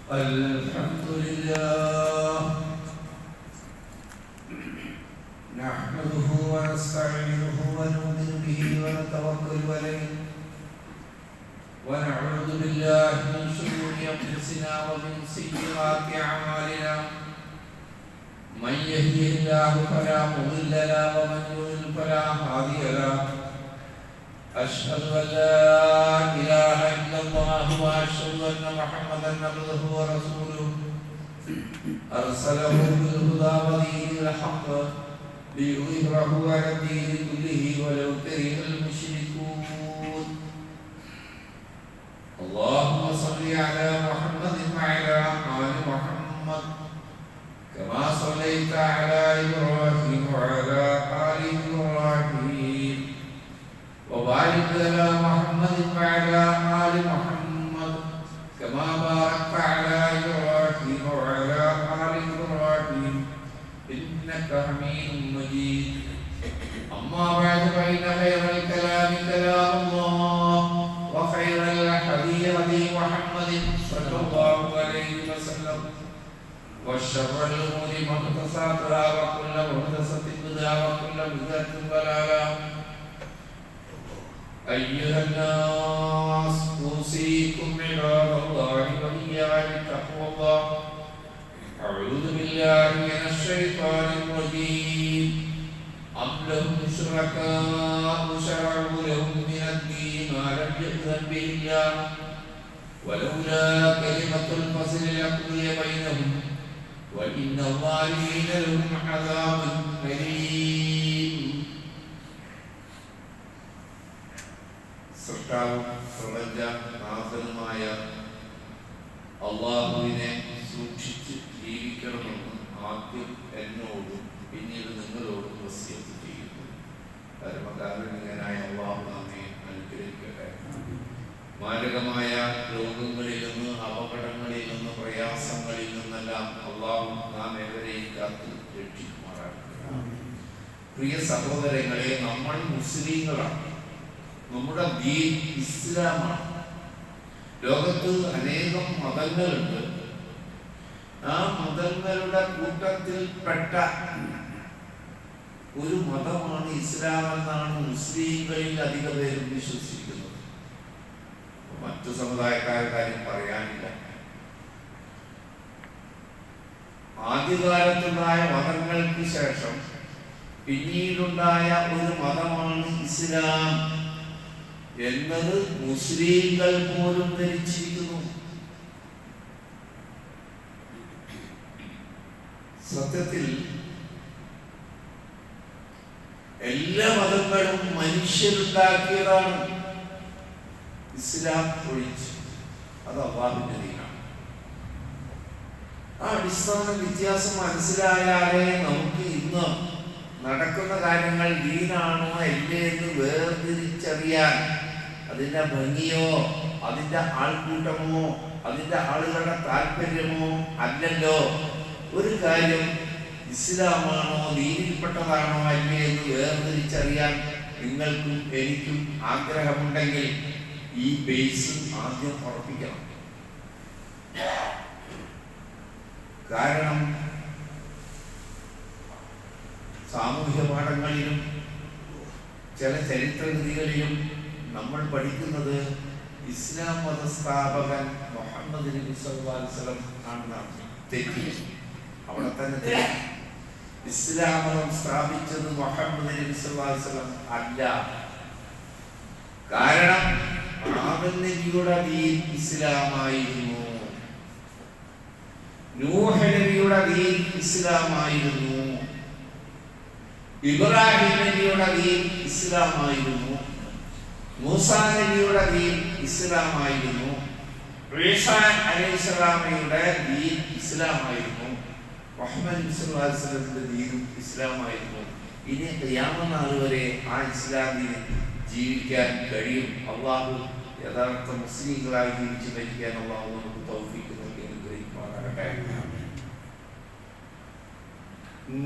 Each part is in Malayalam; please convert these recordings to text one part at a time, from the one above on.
الحمد لله نحمده ونستعينه ونؤمن به ونتوكل عليه ونعوذ بالله من شرور انفسنا ومن سيئات اعمالنا من يهده الله فلا مضل له ومن يضلل فلا هادي له أشهد أن لا إله إلا الله وأشهد أن محمدا عبده ورسوله أرسله بالهدى ودين الحق ليظهره على الدين كله ولو كره المشركون اللهم صل على محمد وعلى آل محمد كما صليت على إبراهيم وعلى آل إبراهيم وبارك على محمد وعلى آل محمد كما باركت على إبراهيم وعلى آل إبراهيم إنك حميد مجيد أما بعد فإن خير الكلام كلام الله وخير الحديث هدي محمد صلى الله عليه وسلم وشر الأمور محدثاتها وكل محدثة بدعة وكل بدعة ضلالة أيها الناس أوصيكم عباد الله وإياي بتقوى الله أعوذ بالله من الشيطان الرجيم أم لهم شركاء شرعوا لهم من الدين ما لم يأذن به الله ولولا كلمة الفصل لقضي بينهم وإن الظالمين لهم عذاب أليم. സൃഷ്ടാവും പ്രപഞ്ചനാഥനുമായ അള്ളാഹുവിനെ സൂക്ഷിച്ച് ജീവിക്കണമെന്ന് ആദ്യം എന്നോടും പിന്നീട് നിങ്ങളോടും വസിയത്ത് ചെയ്യുന്നു. പരമകാരുണ്യനായ അള്ളാഹു നമ്മെ അനുഗ്രഹിക്കട്ടെ. മാരകമായ രോഗങ്ങളിൽ നിന്ന്, അപകടങ്ങളിൽ നിന്ന്, പ്രയാസങ്ങളിൽ നിന്നെല്ലാം അള്ളാഹു നാം ഏവരെയും കാത്ത് രക്ഷിക്കുമാറാകട്ടെ. പ്രിയ സഹോദരങ്ങളെ, നമ്മൾ മുസ്ലിങ്ങളാണ്. നമ്മുടെ ദീൻ ഇസ്ലാമാണ്. ലോകത്ത് അനേകം മതങ്ങളുണ്ട്. ആ മതങ്ങളുടെ കൂട്ടത്തിൽപ്പെട്ട ഒരു മതമാണ് ഇസ്ലാം എന്നാണ് മുസ്ലിങ്ങളിൽ അധിക പേരും വിശ്വസിക്കുന്നത്. മറ്റു സമുദായക്കാരുടെ കാര്യം പറയാനില്ല. ആദ്യകാലത്തുണ്ടായ മതങ്ങൾക്ക് ശേഷം പിന്നീടുണ്ടായ ഒരു മതമാണ് ഇസ്ലാം എന്നത് മുസ്ലിങ്ങൾ പോലും ധരിച്ചിരിക്കുന്നു. സത്യത്തിൽ എല്ലാ മതങ്ങളും മനുഷ്യരുണ്ടാക്കിയതാണ്, ഇസ്ലാം ഒഴിച്ച്. അത് അല്ലാഹുവിന്റെ ദീനാണ്. ആ അടിസ്ഥാന വ്യത്യാസം മനസ്സിലായാലേ നമുക്ക് ഇന്ന് നടക്കുന്ന കാര്യങ്ങൾ ദീനാണോ അല്ലേ എന്ന് വേർതിരിച്ചറിയാൻ, അതിന്റെ ഭംഗിയോ അതിന്റെ ആൾക്കൂട്ടമോ അതിന്റെ ആളുകളുടെ താല്പര്യമോ അല്ലല്ലോ. ഒരു കാര്യം ഇസ്ലാമാണോ ദീനിൽപ്പെട്ടതാണോ അല്ലേ എന്ന് വേർതിരിച്ചറിയാൻ നിങ്ങൾക്കും എനിക്കും ആഗ്രഹമുണ്ടെങ്കിൽ ഈ ബേസ് ആദ്യം ഉറപ്പിക്കണം. കാരണം സാമൂഹ്യ പാഠങ്ങളിലും ചില ചരിത്രകൃതികളിലും നമ്മൾ പഠിക്കുന്നത് ഇസ്ലാം മതസ്ഥാപകൻ മുഹമ്മദ് നബി സല്ലല്ലാഹു അലൈഹി വസല്ലം ആണെന്നാണ്. തെറ്റി, അവിടെ തന്നെ. ഇസ്ലാം മതം സ്ഥാപിച്ചത് മുഹമ്മദ് നബി സല്ലല്ലാഹു അലൈഹി വസല്ലം അല്ല. കാരണം ആദം നബിയുടെ ദീൻ ഇസ്ലാമായിരുന്നു, നൂഹ് നബിയുടെ ദീൻ ഇസ്ലാമായിരുന്നു, ഇബ്രാഹിം നബിയുടെ ദീൻ ഇസ്ലാമായിരുന്നു, മൂസാ നബിയുടെ ദീൻ ഇസ്ലാമായിരുന്നു, ഈസാ അലൈഹിസ്സലാമയുടെ ദീൻ ഇസ്ലാമായിരുന്നു, മുഹമ്മദ് സല്ലല്ലാഹു അലൈഹി വസല്ലമയുടെ ദീനും ഇസ്ലാമായിരുന്നു. ഇനി ഖിയാമത്ത് നാൾ വരെ ആ ഇസ്ലാമിൽ ജീവിക്കാൻ കഴിയും. അള്ളാഹു യഥാർത്ഥ മുസ്ലിങ്ങളായി ജീവിച്ച് മരിക്കാൻ അള്ളാഹു നമുക്ക് തൗഫീഖ് നൽകി അനുഗ്രഹിക്കുമാറാകട്ടെ.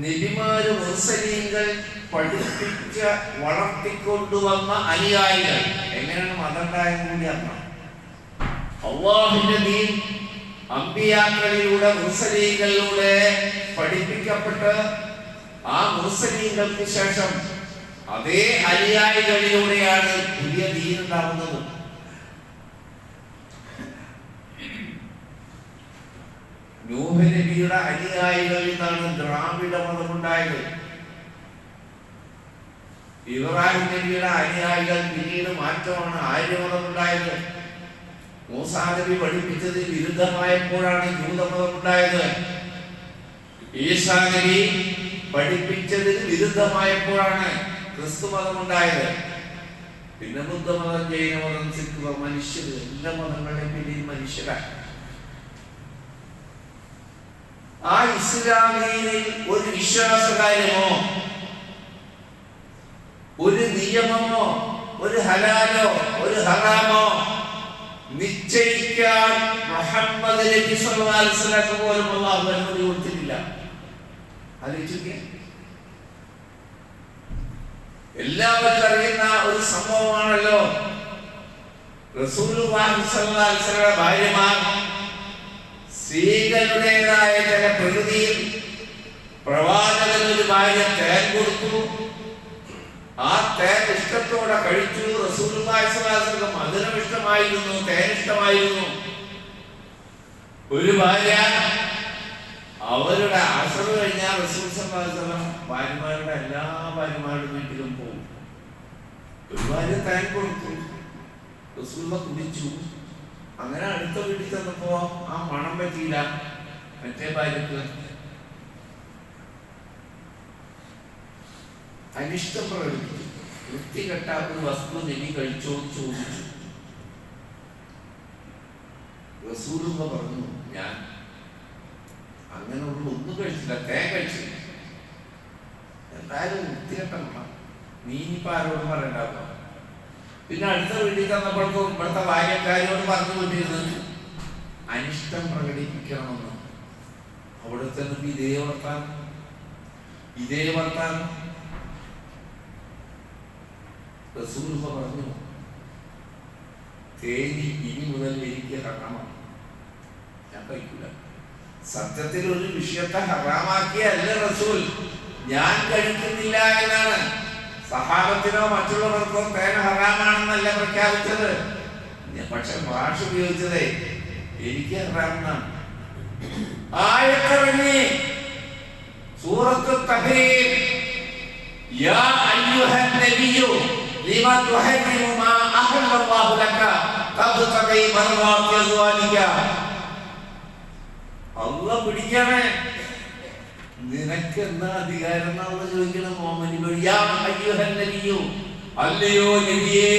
നബിമാര് മുർസലീങ്ങൾ പഠിപ്പിച്ച വളർത്തിക്കൊണ്ടുവന്ന അനുയായികൾ എങ്ങനെയാണ് മതം ഉണ്ടായെന്ന് കൂടി അറിയണം. അള്ളാഹുവിന്റെ ദീൻ അമ്പിയാക്കളിലൂടെ മുർസലീങ്ങളിലൂടെ പഠിപ്പിക്കപ്പെട്ട് ആ മുർസലീങ്ങൾക്ക് ശേഷം അതേ അനുയായികളിലൂടെയാണ് പുതിയ ദീൻ ഉണ്ടാവുന്നത്. നൂഹ് നബിയുടെ അനുയായികളിൽ നിന്നാണ് ദ്രാവിഡ മതമുണ്ടായത്. ഇബ്രാഹിം നബിയുടെ അനുയായികൾ പിന്നീട് മാറ്റമാണ് ആര്യമതമുണ്ടായത്. മൂസാ നബി പഠിപ്പിച്ചത് വിരുദ്ധമായപ്പോഴാണ് ജൂതമതമുണ്ടായത്. ഈസാ നബി പഠിപ്പിച്ചതിന് വിരുദ്ധമായപ്പോഴാണ് ക്രിസ്തു മതമുണ്ടായത്. പിന്നെ ബുദ്ധമതം, ജൈനമതം, സിഖ് മതം, മനുഷ്യർ, എല്ലാ മതങ്ങളുടെയും പിന്നിൽ മനുഷ്യരാണ്. ആ ഇസ്ലാമിൽ ഒരു വിശ്വാസകാര്യമോ ഒരു നിയമമോ ഒരു ഹലാലോ ഒരു ഹറാമോ നിശ്ചയിക്കാൻ മുഹമ്മദ് നബി സല്ലല്ലാഹു അലൈഹി വസല്ലം പോലും അല്ലാഹു അനുമതി കൊടുത്തിട്ടില്ല. ആലോചിക്കുക. എല്ലാവർക്കും അറിയുന്ന ഒരു സംഭവമാണല്ലോ റസൂലുള്ളാഹി സ്വല്ലല്ലാഹു അലൈഹി വസല്ലം ഭാര്യമാർ സ്ത്രീകളുടേതായ ചില പ്രകൃതിയിൽ പ്രവാചകന് ഒരു ഭാര്യ തേൻ കൊടുത്തു. ആ തേൻ ഇഷ്ടത്തോടെ കഴിച്ചു. റസൂലുള്ളാഹി സ്വല്ലല്ലാഹു അലൈഹി വസല്ലം മധുരം ഇഷ്ടമായിരുന്നു, തേൻ ഇഷ്ടമായിരുന്നു. ഒരു ഭാര്യ അവരുടെ അസർ കഴിഞ്ഞാൽ റസൂൽ സ്വല്ലല്ലാഹു അലൈഹി വസല്ലം ഭാര്യമാരുടെ എല്ലാ ഭാര്യമാരുടെ വീട്ടിലും പോകും. ഒരു ഭാര്യ തേൻ കൊടുത്തു, റസൂൽ കുടിച്ചു. അങ്ങനെ അടുത്ത വീട്ടിൽ ചെന്നപ്പോ ആ മണം പറ്റിയില്ല. മറ്റേ ഭാര്യക്ക് അനിഷ്ടം പ്രകടിപ്പിച്ചു. വൃത്തികെട്ട ഒരു വസ്തു നബി കഴിച്ചോ ചോദിച്ചു. റസൂൽ പറഞ്ഞു, ഞാൻ അങ്ങനെ ഒന്നും കഴിച്ചില്ല, തേൻ കഴിച്ചില്ല. എന്തായാലും വൃത്തികെട്ട മണം, നീ ഇനിയിപ്പോ ആരോടും പറയണ്ടാവുക. പിന്നെ അടുത്ത വീട്ടിൽ തന്നപ്പോഴേക്കും ഇവിടുത്തെ ഭാര്യക്കാരോട് പറഞ്ഞു കൊണ്ടിരുന്നത് അനിഷ്ടം പ്രകടിപ്പിക്കണമെന്ന്. അവിടെ ചെന്നപ്പോ ഇതേ വർത്താനം റസൂൽ പറഞ്ഞു, തേനി ഇനി മുതൽ എനിക്ക് ഹറാമാണ്, ഞാൻ കഴിക്കില്ല. സത്യത്തിൽ ഒരു വിഷയത്തെ ഹറാമാക്കിയല്ല റസൂൽ, ഞാൻ കഴിക്കുന്നില്ല എന്നാണ്. സഹാബത്തിനോ മറ്റുള്ളവർക്കോ തേൻ ഹറാമാണെന്നല്ല പ്രഖ്യാപിച്ചത്. പക്ഷെ ഭാഷ ഉപയോഗിച്ചത് എനിക്ക് ഹറാമെന്നാണ്. ആയത്തിറങ്ങി സൂറത്തു തഹ്രീം, യാ അയ്യുഹൻ നബിയ്യു ലിമ തുഹരിമു മാ അഹല്ലല്ലാഹു ലക തബ്തഗി മർവാത്തി അസ്വാജിക. അല്ലാഹു പിടിക്കണേ, നിനക്ക് എന്താ അധികാരം എന്നാണ് ചോദിക്കണം. മുഹമ്മദ് യാ അയ്യുഹൻ നബിയ്യു, അല്ലയോ നബിയേ,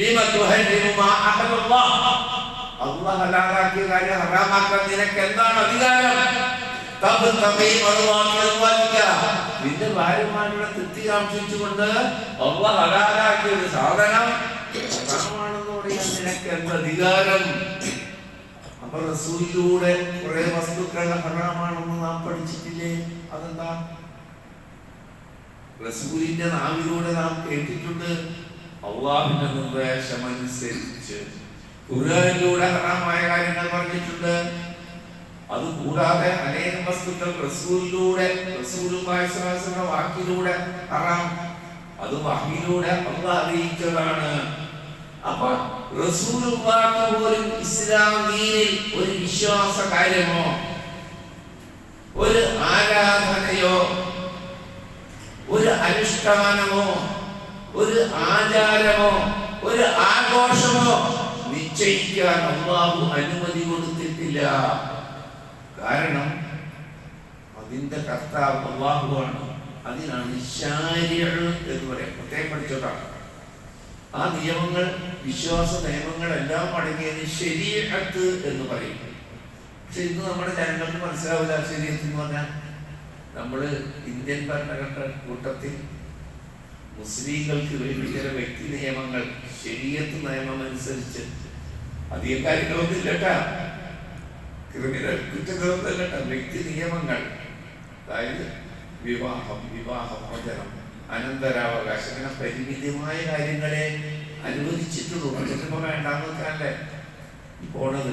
ലിമ തുഹരിമു മാ അഹല്ലല്ലാഹ്, അല്ലാഹു ഹലാലാക്കിയ കാര്യം ഹറാമാക്കാൻ നിനക്ക് എന്താണ് അധികാരം? തബ്തഗി മർവാത്തി അസ്വാജിക, നിന്റെ ഭാര്യമാരുടെ തൃപ്തി കാംക്ഷിച്ചുകൊണ്ട് അല്ലാഹു ഹലാലാക്കിയ ഒരു സാധനം ഹറാമാണെന്ന് പറയാൻ നിനക്ക് എന്ത് അധികാരം? അപ്പൊ റസൂലിലൂടെ കുറെ വസ്തുക്കൾ ഹറാമാണെന്ന് നാം പഠിച്ചിട്ടില്ലേ? അതെന്താ? റസൂലിന്റെ നാവിലൂടെ നാം കേട്ടിട്ടുണ്ട്. അള്ളാഹുവിന്റെ നിർദ്ദേശമനുസരിച്ച് ഖുർആനിലൂടെ ഹറാമായ കാര്യങ്ങൾ പറഞ്ഞിട്ടുണ്ട്. അതുകൂടാതെ അനേകം വസ്തുക്കൾ റസൂലിലൂടെ, റസൂലുള്ളാഹി സ്വല്ലല്ലാഹു അലൈഹി വസല്ലം വാക്കിലൂടെ ഹറാം, അത് വഹയിലൂടെ അല്ലാഹു അറിയിച്ചതാണ്. അപ്പൊ റസൂലുള്ളാഹി പോലും ഇസ്ലാം ദീനിൽ ഒരു വിശ്വാസ കാര്യമോ ഒരു ആരാധനയോ ഒരു അനുഷ്ഠാനമോ ഒരു ആചാരമോ ഒരു ആഘോഷമോ നിശ്ചയിക്കാൻ അല്ലാഹു അനുമതി കൊടുത്തിട്ടില്ല. കാരണം അതിന്റെ കർത്താവ് അല്ലാഹുവാണ്. അതിനാണ് ശരീഅത്ത് എന്ന് പറയാം. പ്രത്യേകം പഠിച്ചോട്ടാണ്. ആ നിയമങ്ങൾ, വിശ്വാസ നിയമങ്ങളെല്ലാം അടങ്ങിയത് ശരീഅത്ത് എന്ന് പറയും. പക്ഷെ ഇന്ന് നമ്മുടെ ജനങ്ങൾക്ക് മനസ്സിലാവില്ല ശരീഅത്ത് എന്ന് പറഞ്ഞാൽ. നമ്മൾ ഇന്ത്യൻ ഭരണഘടന കൂട്ടത്തിൽ മുസ്ലിങ്ങൾക്ക് വേണ്ടി ചില വ്യക്തി നിയമങ്ങൾ, ശരീഅത്ത് നിയമം അനുസരിച്ച് അധികം കാര്യങ്ങളൊന്നും ഇല്ലട്ടാ, ക്രിമിനൽ കുറ്റങ്ങളൊന്നും ഇല്ലട്ടാ, വ്യക്തി നിയമങ്ങൾ. അതായത് വിവാഹം, വിവാഹമോചനം, അനന്തരാവകാശം, ഇങ്ങനെ പരിമിതമായ കാര്യങ്ങളെ അനുവദിച്ചിട്ടുള്ളൂ. അതിപ്പോ വേണ്ടാന്ന് വെക്കാനല്ലേ പോണത്.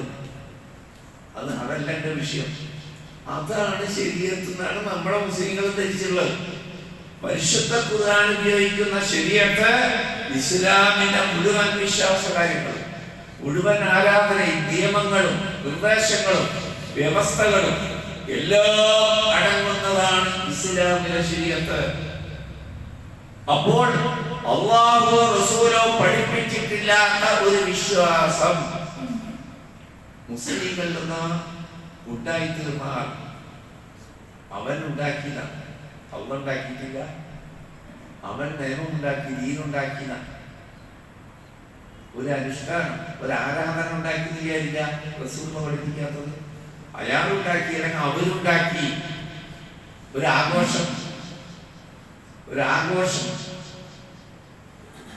അതല്ല എന്റെ വിഷയം. അതാണ് ശരീഅത്ത് എന്നാണ് നമ്മുടെ മുസ്ലിങ്ങൾ ധരിച്ചുള്ളത്. പരിശുദ്ധ ഖുർആൻ ഉപയോഗിക്കുന്ന ശരീഅത്ത് ഇസ്ലാമിന്റെ മുഴുവൻ വിശ്വാസ കാര്യങ്ങളും, മുഴുവൻ ആരാധനയും, നിയമങ്ങളും, നിർദ്ദേശങ്ങളും, വ്യവസ്ഥകളും എല്ലാം അടങ്ങുന്നതാണ് ഇസ്ലാമിലെ ശരീഅത്ത്. അപ്പോൾ അല്ലാഹു റസൂലോ പഠിപ്പിച്ചിട്ടില്ലാത്ത ഒരു വിശ്വാസം മുസ്ലിങ്ങളിൽ നിന്ന് ഉണ്ടായിത്തീർന്നാൽ അവൻ ഉണ്ടാക്കിയത, അള്ളാഹു ഉണ്ടാക്കിയിട്ടില്ല. അവൻ നിയമം ഉണ്ടാക്കി, ദീനുണ്ടാക്കിയത. ഒരു അനുഷ്ഠാനം, ഒരു ആരാധന ഉണ്ടാക്കി വിചാരില്ല റസൂൽ പഠിപ്പിക്കാത്തത്. അയാളുണ്ടാക്കി അല്ലെങ്കിൽ അവരുണ്ടാക്കി ഒരു ആഘോഷം,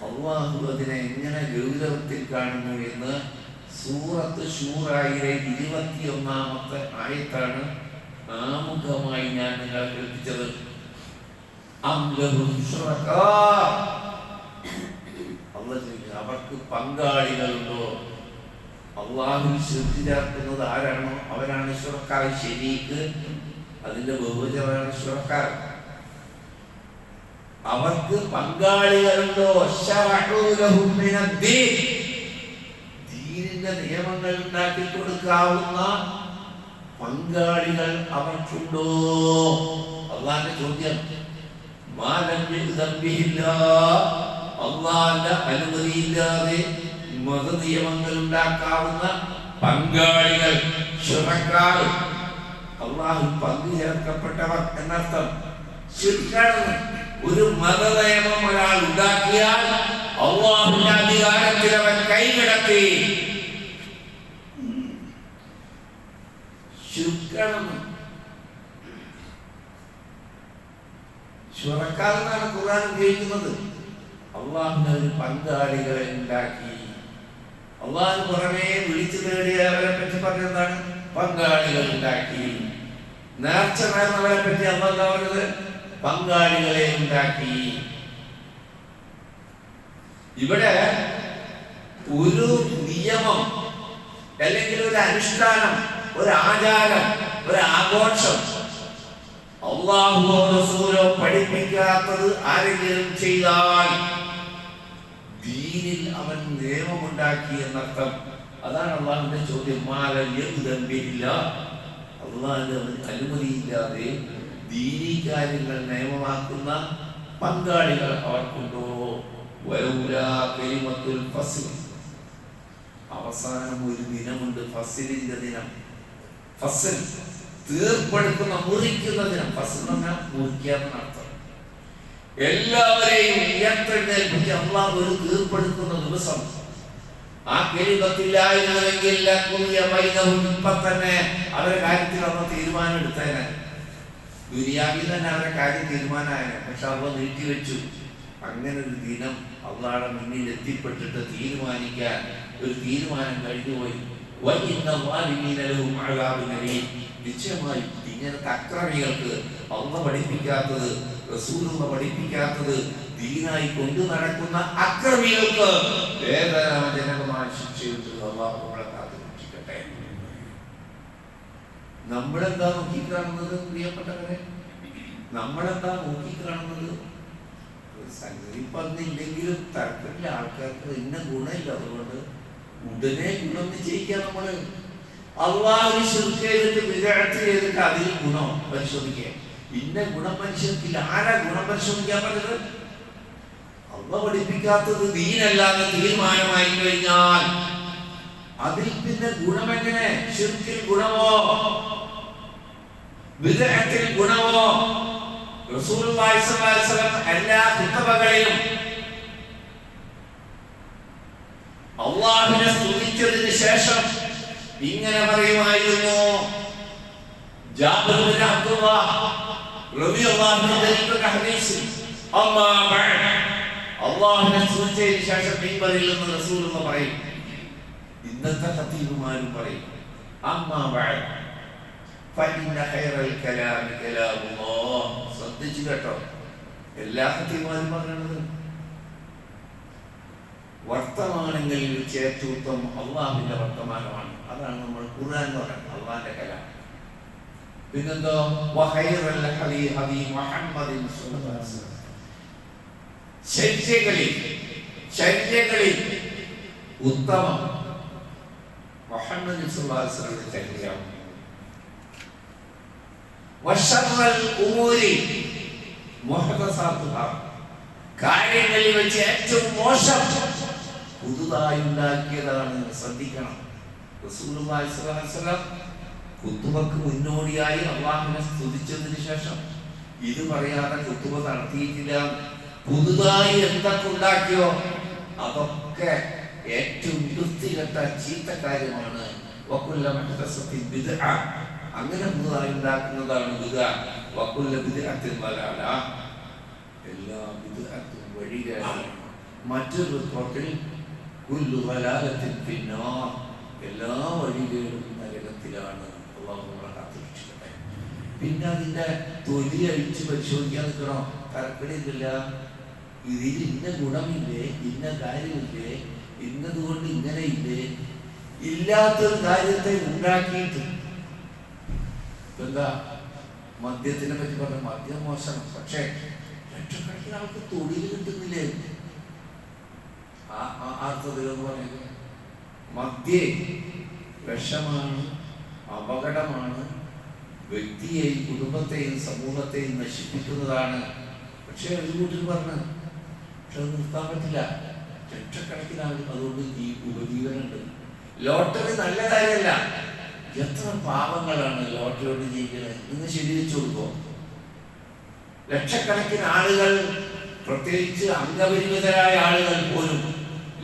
അല്ലാഹു അതിനെ എങ്ങനെ ഗൗരവത്തിൽ കാണുന്നു എന്ന് സൂറത്ത് ശൂറായിലെ 21-ാമത്തെ ആയത്താണ് ആമുഖമായി ഞാൻ നിങ്ങളെ കേൾപ്പിച്ചത്. അവർക്ക് പങ്കാളികളുണ്ടോ? അല്ലാഹുവിൽ ശിർക്ക് ചേർക്കുന്നത് ആരാണോ അവരാണ് ശുറക്കാ. ശരീക്ക് അതിന്റെ ബഹുവചനമാണ് ശുറക്കാ. അവർക്ക് പങ്കാളികളുണ്ടോ? ദീനിന്റെ നിയമങ്ങൾ ഉണ്ടാക്കി കൊടുക്കാവുന്ന പങ്കാളികൾ അവർക്കുണ്ടോ? അള്ളാന്റെ ചോദ്യം. അള്ളാന്റെ അനുമതിയില്ലാതെ മത നിയമങ്ങൾ ഉണ്ടാക്കാവുന്ന പങ്കാളികൾ, ശുറക്കാർ, അള്ളാഹു പങ്കു ചേർക്കപ്പെട്ടവർ എന്നർത്ഥം. ശിർക്കാണ്. ഒരു മതനിയമം ഒരാൾ ഉണ്ടാക്കിയാൽ അല്ലാഹുവിന്റെ അധികാരത്തിൽ അവൻ കൈകടത്തി. ശുറക്കാരെന്നാണ് ഖുർആൻ ഉപയോഗിക്കുന്നത്. അള്ളാഹുവിന്റെ ഒരു പങ്കാളികളെ ഉണ്ടാക്കി. അള്ളാഹു പുറമേ വിളിച്ചു തേടിയവരെ പറ്റി പറഞ്ഞതാണ് പങ്കാളികൾ ഉണ്ടാക്കി. നേർച്ച നേർന്നവരെ പറ്റി അള്ളാഹു പറഞ്ഞത് പങ്കാളികളെ ഉണ്ടാക്കി. ഇവിടെ ഒരു നിയമം അല്ലെങ്കിൽ ഒരു അനുഷ്ഠാനം, ഒരു ആചാരം, ഒരു ആഘോഷം അല്ലാഹുവോ റസൂലോ പഠിപ്പിക്കാത്തത് ആരെങ്കിലും ചെയ്താൽ ദീനിൽ അവൻ നിയമമുണ്ടാക്കി എന്നർത്ഥം. അതാണ് അള്ളാഹുവിന്റെ ചോദ്യം. അള്ളാഹുവിന്റെ അനുമതിയില്ലാതെ ദീനീ കാര്യങ്ങൾ നിയമമാക്കുന്ന പങ്കാളികൾ അവർക്കുണ്ടോ? അവസാനം ഒരു ദിനമുണ്ട്, ഫസ്ലിന്റെ ദിനം. ഫസ്ൽ തീർപ്പെടുക്കുന്ന, മുറിക്കുന്ന ദിനം. ഫസ്ൽ പറഞ്ഞാൽ മുറിക്കാന്ന് അർത്ഥം. എല്ലാവരെയും ഉയർത്തെഴുന്നേൽപ്പിച്ച് അല്ലാഹു ഒരു തീർപ്പെടുക്കുന്ന ദിവസം. ആ കലിമത്തില്ലായിരുന്നെങ്കിൽ ഇപ്പൊ തന്നെ അവരുടെ കാര്യത്തിൽ അന്ന് തീരുമാനം എടുത്തേനെ. ദുനിയാവിൽ തന്നെ അവരുടെ കാര്യം തീരുമാനമായേനെ. പക്ഷെ അവ നീട്ടിവെച്ചു. അങ്ങനെ ഒരു ദിനം അള്ളാഹുടെ മുന്നിൽ എത്തിപ്പെട്ടിട്ട് തീരുമാനിക്കാൻ ഒരു തീരുമാനം കഴിഞ്ഞുപോയി. നിശ്ചയമായി ഇങ്ങനത്തെ അക്രമികൾക്ക് അള്ളാഹു പഠിപ്പിക്കാത്തത്, റസൂലുള്ള പഠിപ്പിക്കാത്തത് ദീനായി കൊണ്ടു നടക്കുന്ന അക്രമികൾക്ക് വേദനാജനകമായ ശിക്ഷയുണ്ട്. അള്ളാഹു നമ്മളെ കാത്തുരക്ഷിക്കട്ടെ. നമ്മളെന്താ നോക്കിക്കാണുന്നത് പ്രിയപ്പെട്ടവരെ? നമ്മളെന്താ നോക്കിക്കാണുന്നത്? ഇപ്പൊ അന്നില്ലെങ്കിലും തരത്തിലുള്ള ആൾക്കാർക്ക് ഇന്ന ഗുണമില്ല. അതുകൊണ്ട് ഉടനെ ഗുണം നിശ്ചയിക്കാൻ നമ്മള് അള്ളാഹുവിനെ ശിർക്ക് ചെയ്തിട്ട് വിദഅത്ത് ചെയ്തിട്ട് അതിൽ ഗുണം പരിശോധിക്കുക. ഇന്ന ഗുണം പരിശോധിക്കില്ല. ആരാ ഗുണം പരിശോധിക്കാൻ പറഞ്ഞത്? അള്ളാഹു പഠിപ്പിക്കാത്തത് ദീനല്ലാതെ തീരുമാനമായി കഴിഞ്ഞാൽ അതിൽ പിന്നെ ഗുണമെങ്ങനെ? ശിർക്കിൽ ഗുണമോ വിദഅത്തിൽ ഗുണമോ? റസൂലുള്ളാഹി സ്വല്ലല്ലാഹു അലൈഹി വസല്ലം എല്ലാ ഖുതുബകളിലും അല്ലാഹുവിനെ സ്തുതിച്ചതിന് ശേഷം ഇങ്ങനെ പറയുമായിരുന്നു. ജാബിർ ബിൻ അബ്ദുല്ലാഹ് റളിയല്ലാഹു അൻഹു ഹദീസ്, അമ്മാ ബഅദ്, അല്ലാഹുവിനെ സ്തുതിച്ചതിന് ശേഷം മിമ്പറിൽ നിന്ന് റസൂലുള്ളാഹി പറയും. ഇന്നത്തെ ഖതീബുമാരും പറയും, അമ്മാ ബഅദ് ഫഇന്ന ഖൈറൽ കലാമി കലാമുല്ലാഹ്. ശ്രദ്ധിച്ചു കേട്ടോ, എല്ലാ ഖതീബുമാരും പറയുന്നത് വർത്തമാനങ്ങളിൽ വെച്ച് ഏറ്റവും ഉത്തമം അള്ളാഹുവിന്റെ വർത്തമാനമാണ്. അതാണ് നമ്മൾ ഖുർആൻ എന്ന് പറയുന്നത്, അള്ളാന്റെ കലാം. പിന്നെന്തോ വഖൈറുൽ ഹദീ മുഹമ്മദിൻ സ്വല്ലല്ലാഹു അലൈഹി വസല്ലം. ചര്യകളിൽ ഉത്തമം മുഹമ്മദ് സ്വല്ലല്ലാഹു അലൈഹി വസല്ലം ചര്യയാണ്. വശറൽ ഉമൂരി മുഹദസാത്തുഹാ, കാര്യങ്ങളിൽ വെച്ച് ഏറ്റവും മോശം പുതുതായി ഉണ്ടാക്കിയതാണ്. ശ്രദ്ധിക്കണം. റസൂലുള്ളാഹി സ്വല്ലല്ലാഹു അലൈഹി വസല്ലം ഖുതുബക്ക് മുന്നോടിയായി അല്ലാഹുവിനെ സ്തുതിച്ചതിന് ശേഷം ഇത് പറയാതെ ഖുതുബ നടത്തിയിട്ടില്ല. പുതുതായി എന്തൊക്കെ ഉണ്ടാക്കിയോ അതൊക്കെ ഏറ്റവും വൃത്തികെട്ട ചീത്ത കാര്യമാണ്. വകുല്ല മുഹ്ദസത്തിൻ ബിദ്അ, അങ്ങനെ പുതുതായി ഉണ്ടാക്കുന്നതാണ് ബിദ്അ. വകുല്ല ബിദ്അത്തിൻ ദലാല, എല്ലാ ബിദ്അത്തും വഴികേടാണ്. മറ്റൊരു റിപ്പോർട്ടിൽ കുല്ലു ദലാലത്തിൻ ഫിന്നാർ, എല്ലാ വഴികേടും നരകത്തിലാണ്. അല്ലാഹു നമ്മളെ കാത്തുരക്ഷിക്കട്ടെ. പിന്നെ അതിന്റെ തൊലി അഴിച്ച് പരിശോധിക്കാൻ നിൽക്കണം. തരക്കേടില്ല, ഇതിൽ ഇന്ന ഗുണമില്ലേ, ഇന്ന കാര്യമില്ലേ, ഇന്നതുകൊണ്ട് ഇങ്ങനെ ഇല്ലേ, ഇല്ലാത്തൊരു കാര്യത്തെ ഉണ്ടാക്കിയിട്ട്. എന്താ മദ്യത്തിനെ പറ്റി പറഞ്ഞ മദ്യം മോശം, പക്ഷേ ലക്ഷക്കണക്കിന് ആൾക്ക് തൊഴിൽ കിട്ടുന്നില്ലേ? ആർത്തതിലെന്ന് പറയുന്നത് മദ്യേ വിഷമാണ്, അപകടമാണ്, വ്യക്തിയെയും കുടുംബത്തെയും സമൂഹത്തെയും നശിപ്പിക്കുന്നതാണ്. പക്ഷെ ഒരു കൂട്ടർ പറഞ്ഞ് പക്ഷെ അത് നിർത്താൻ പറ്റില്ല. ലക്ഷക്കണക്കിന് ആളുകൾ അതുകൊണ്ട് ഉപജീവനുണ്ട്. ലോട്ടറി നല്ല കാര്യമല്ല. എത്ര പാവങ്ങളാണ് ലോട്ടറി കൊണ്ട് ജീവിക്കുന്നത് എന്ന് ശരിവെച്ചു കൊടുക്കോ? ലക്ഷക്കണക്കിന് ആളുകൾ, പ്രത്യേകിച്ച് അംഗപരിമിതരായ ആളുകൾ പോലും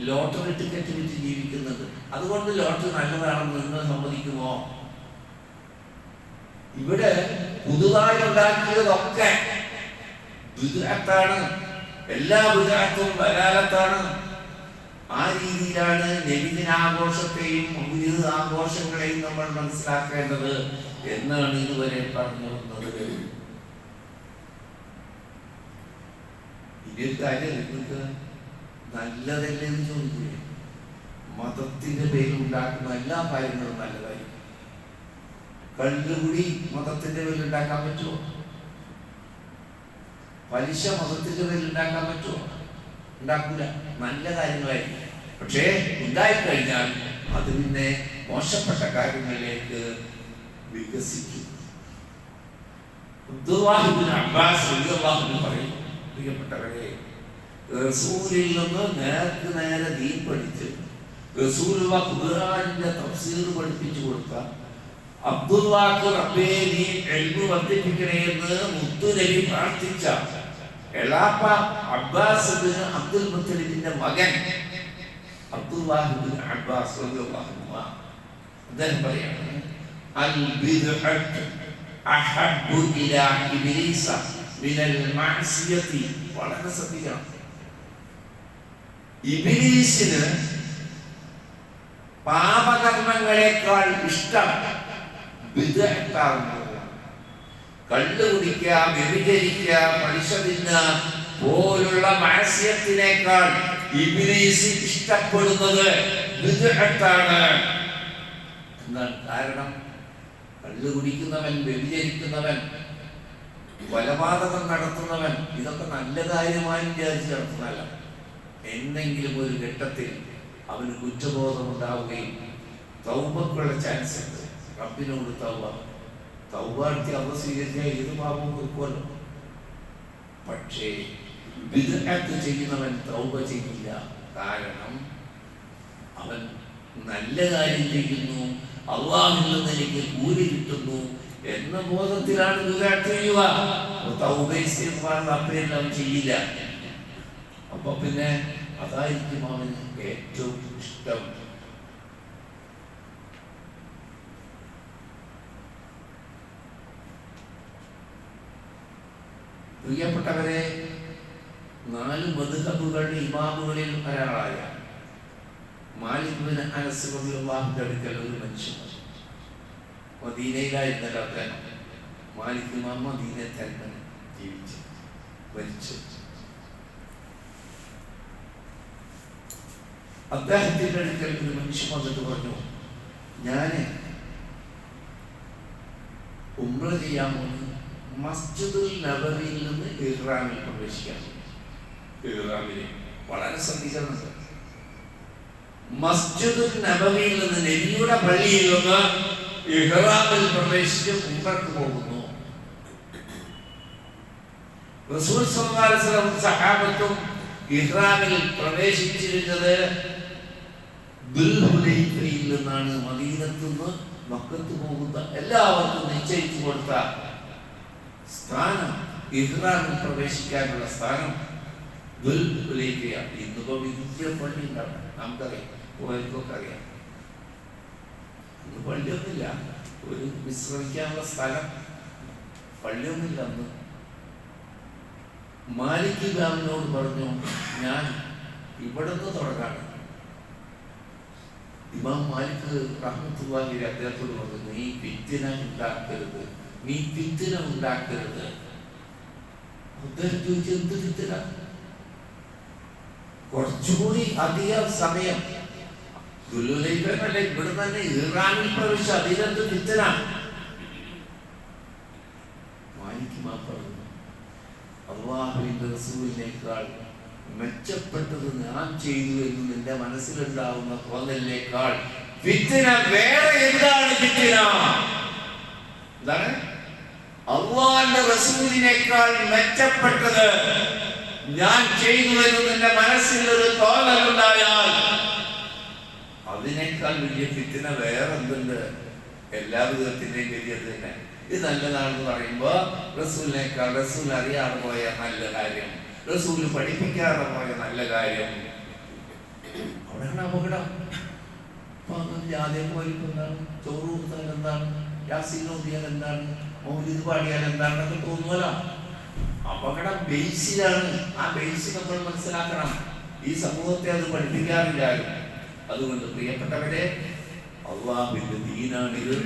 ലോട്ടറി ടിക്കറ്റ് വിറ്റ് ജീവിക്കുന്നുണ്ട്. അതുകൊണ്ട് ലോട്ടറി നല്ലതാണെന്ന് നിങ്ങൾ സമ്മതിക്കുമോ? ഇവിടെ പുതുതായി ഉണ്ടാക്കിയതൊക്കെ ബിദ്അത്താണ്. എല്ലാ ബിദ്അത്തും ദലാലത്താണ്. ആ രീതിയിലാണ് നബിദിനാഘോഷത്തെയും മൗലിദ് ആഘോഷങ്ങളെയും നമ്മൾ മനസ്സിലാക്കേണ്ടത് എന്നാണ് ഇതുവരെ പറഞ്ഞു വന്നത്. ഇതൊരു കാര്യം നിങ്ങൾക്ക് നല്ലതല്ലേ എന്ന് ചോദിക്കുക. മതത്തിന്റെ പേരിൽ ഉണ്ടാക്കുന്ന എല്ലാ കാര്യങ്ങളും നല്ലതായിരിക്കും. കള്ളുകുടി മതത്തിന്റെ പേരിൽ ഉണ്ടാക്കാൻ പറ്റുമോ? പലിശ മതത്തിന്റെ പേരിൽ ഉണ്ടാക്കാൻ പറ്റുമോ? ഉണ്ടാക്കൂല. നല്ല കാര്യങ്ങളായിരിക്കും. പക്ഷേ ഉണ്ടായിക്കഴിഞ്ഞാൽ അത് പിന്നെ മോശപ്പെട്ട കാര്യങ്ങളിലേക്ക് വികസിക്കും. അബ്ദുല്ലാഹി ഇബ്നു അബ്ബാസ് റളിയല്ലാഹു അൻഹു പറയും, പ്രിയപ്പെട്ടവരെ, റസൂലിൽ നിന്ന് നേർക്ക് നേരെ ദീൻ പഠിച്ച് റസൂലുള്ളാഹി ഖുർആനിന്റെ തഫ്സീർ പഠിപ്പിച്ചു കൊടുത്ത അബ്ദുല്ലാഹ് റബ്ബേ നീ ഇൽമു വർദ്ധിപ്പിക്കണേ എന്ന് മുത്തുനബി പ്രാർത്ഥിച്ച എളാപ്പ അബ്ബാസ് ഇബ്നു അബ്ദുൽ മുത്തലിബിന്റെ മകൻ അബ്ദുല്ലാഹി ഇബ്നു അബ്ബാസ് റളിയല്ലാഹു അൻഹു അദ്ദേഹം പറയാണ്, അൽ ബിദ്അത്ത് അഹബ്ബു ഇലാ ഇബ്ലീസ മിനൽ മഅസിയതി. വളരെ ശ്രദ്ധിക്കണം. ഇബ്ലീസിന് പാപകർമ്മങ്ങളെക്കാൾ ഇഷ്ടം ബിദ്അത്താകുന്നു. കള്ളു കുടിക്കുക, വ്യഭിചരിക്കുക, പലിശ തിന്നുക പോലുള്ള മഅസിയത്തിനേക്കാൾ ഇബ്ലീസ് ഇഷ്ടപ്പെടുന്നത് ബിദ്അത്താണ്. എന്താണ് കാരണം? കള്ളു കുടിക്കുന്നവൻ, വ്യഭിചരിക്കുന്നവൻ, കൊലപാതകം നടത്തുന്നവൻ ഇതൊക്കെ നല്ല കാര്യമായി വിചാരിച്ച് നടത്തുന്നതല്ല. എന്തെങ്കിലും ഒരു ഘട്ടത്തിൽ അവന് കുറ്റബോധം ഉണ്ടാവുകയും തൗബക്കുള്ള ചാൻസ് ഉണ്ട്. റബ്ബിനോട് തൗബ നടത്തി അവ സ്വീകരിച്ചാൽ ഏത് പാപവും കൊടുക്കുമല്ലോ. പക്ഷേ ബിദ്അത്ത് ചെയ്യുന്നവൻ തൗബ ചെയ്യില്ല. കാരണം അവൻ നല്ല കാര്യം ചെയ്യുന്നു, അല്ലാഹുവിൽ നിന്ന് എനിക്ക് കൂലി കിട്ടുന്നു എന്ന ബോധത്തിലാണ് ബിദ്അത്ത് ചെയ്യുക. തൗബ ഇസ്തിഗ്ഫാർ അപ്പയെല്ലാം ചെയ്യില്ല. അപ്പൊ പിന്നെ അതായിരിക്കും അവന് ഏറ്റവും ഇഷ്ടം. പ്രിയപ്പെട്ടവരെ, 4 മദ്ഹബുകളുടെ ഇമാമുകളിൽ ഒരാളായ മാലിക് ബിൻ അനസ് റളിയല്ലാഹു അൻഹു അടുക്കൽ ഒരു മനുഷ്യൻ മദീനയിലായിരുന്നല്ലോ. അദ്ദേഹം മാലിക് ഇമാം മദീനയിൽ തന്നെ ജീവിച്ചു മരിച്ചു. അദ്ദേഹത്തിന്റെ അടുക്കൽ ഒരു മനുഷ്യൻ വന്നിട്ട് പറഞ്ഞു, ഞാൻ ഉംറ ചെയ്യാൻ പോകുന്നത് മസ്ജിദുൽ നബവിയിൽ നിന്ന് ഇഹ്റാമിൽ പ്രവേശിക്കാൻ. ഇഹ്റാമിൽ വളരെ ശ്രദ്ധിക്കണം. മസ്ജിദുൽ നബവിയിൽ നിന്ന്, നബിയുടെ പള്ളിയിൽ നിന്ന് ഇഹ്റാമിൽ പ്രവേശിച്ച് ഉംറക്ക് പോകുന്നു. റസൂൽ സല്ലല്ലാഹു അലൈഹി വസല്ലം സഹാബത്തും ഇഹ്റാമിൽ പ്രവേശിച്ചിരുന്നത് ദുൽഹുലൈഫയിൽ നിന്നാണ്. മദീനത്ത് നിന്ന് മക്കത്ത് പോകുന്ന എല്ലാവർക്കും നിശ്ചയിച്ചു കൊടുത്ത സ്ഥാനം, ഇഹ്റാമിൽ പ്രവേശിക്കാനുള്ള സ്ഥാനം ദുൽഹുലൈഫയാണ്. ഇന്നിപ്പോ വലിയ പള്ളി ഉണ്ടാവും, നമുക്കറിയാം, പോയവർക്കൊക്കെ അറിയാം. ഇന്ന് പള്ളിയൊന്നുമില്ല, ഒരു വിശ്രമിക്കാനുള്ള സ്ഥലം, പള്ളിയൊന്നുമില്ല. അന്ന് മാലിക് ഇമാമിനോട് പറഞ്ഞു, ഞാൻ ഇവിടുന്ന് തുടങ്ങാണ്. ഇമാം മാലിക് റഹ്മത്തുള്ളാഹി അലൈഹി അദ്ദേഹത്തോട് പറഞ്ഞു, നീ ഫിത്ന ഉണ്ടാക്കരുത്, നീ ഫിത്ന ഉണ്ടാക്കരുത്. അദ്ദേഹം ചോദിച്ചു, എന്ത് ഫിത്ന? കുറച്ചുകൂടി അധികം സമയം ദുൽഹുലൈഫയല്ലേ, ഇവിടെ തന്നെ ഇഹ്റാമിൽ പ്രവേശിച്ച അതിലെന്ത് ഫിത്ന? മാലിക് ഇമാം പറഞ്ഞു, അല്ലാഹുവിന്റെ റസൂലിനേക്കാൾ മെച്ചപ്പെട്ടത് ഞാൻ ചെയ്തു എന്ന് നിന്റെ മനസ്സിലുണ്ടാവുന്ന തോന്നലിനേക്കാൾ ഫിത്ന വേറെ എന്താണ്? ഫിത്ന എന്താണ്? അല്ലാഹുവിന്റെ റസൂലിനേക്കാൾ മെച്ചപ്പെട്ടത് ഞാൻ ചെയ്തു എന്ന് നിന്റെ മനസ്സിൽ ഒരു തോന്നലുണ്ടായാൽ അതിനേക്കാൾ വലിയ ഫിത്ന വേറെ എന്തുണ്ട്? എല്ലാ വിധത്തിന്റെയും ഗതിയത് തന്നെ. ഇത് നല്ലതാണെന്ന് പറയുമ്പോ റസൂലിനേക്കാൾ റസൂൽ അറിയാതെ പോയ നല്ല കാര്യം, റസൂൽ പഠിപ്പിക്കാതെ പോയ നല്ല കാര്യം, അവിടെയാണ് അപകടം. ആദ്യം പോയിട്ട് എന്താണ്, ചോറ് കൊടുത്താൽ എന്താണ്, യാസീൻ ഓതിയാൽ എന്താണ്, മൗലിദ് പാടിയാൽ എന്താണെന്നൊക്കെ തോന്നുമല്ലോ. അപകടം ബേസിലാണ്. ആ ബേസ് നമ്മൾ മനസ്സിലാക്കണം. ഈ സമൂഹത്തെ അത് പഠിപ്പിക്കാറില്ല. അതുകൊണ്ട് പ്രിയപ്പെട്ടവരെ, അള്ളാഹുവിന്റെ ദീനാണിത്.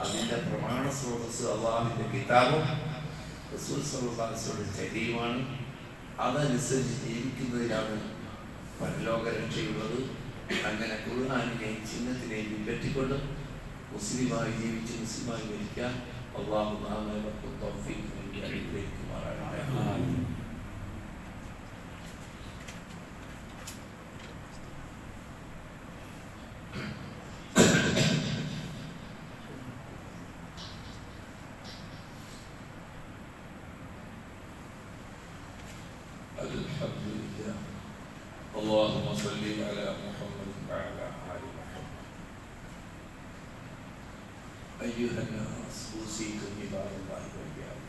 അതിന്റെ പ്രമാണ സ്രോതസ് അള്ളാഹുവിന്റെ കിതാബും റസൂൽ സല്ലല്ലാഹു അലൈഹി വസല്ലം ചര്യയുമാണ്. അതനുസരിച്ച് ജീവിക്കുന്നതിലാണ് പരലോക രക്ഷയുള്ളത്. അങ്ങനെ ഖുർആനിനെയും ചിഹ്നത്തിനെയും പിൻപറ്റിക്കൊണ്ട് മുസ്ലിമായി ജീവിച്ച് മുസ്ലിമായി മരിക്കാൻ അള്ളാഹു നാമേവർക്ക് തൗഫീഖ് നൽകി അനുഗ്രഹിക്കുമാറാകട്ടെ. Alhamdulillah. Allahumma salli ala Muhammad wa ala ali Muhammad. Ayyuhan nas, usikum bi ta'atillahi wa iyyakum.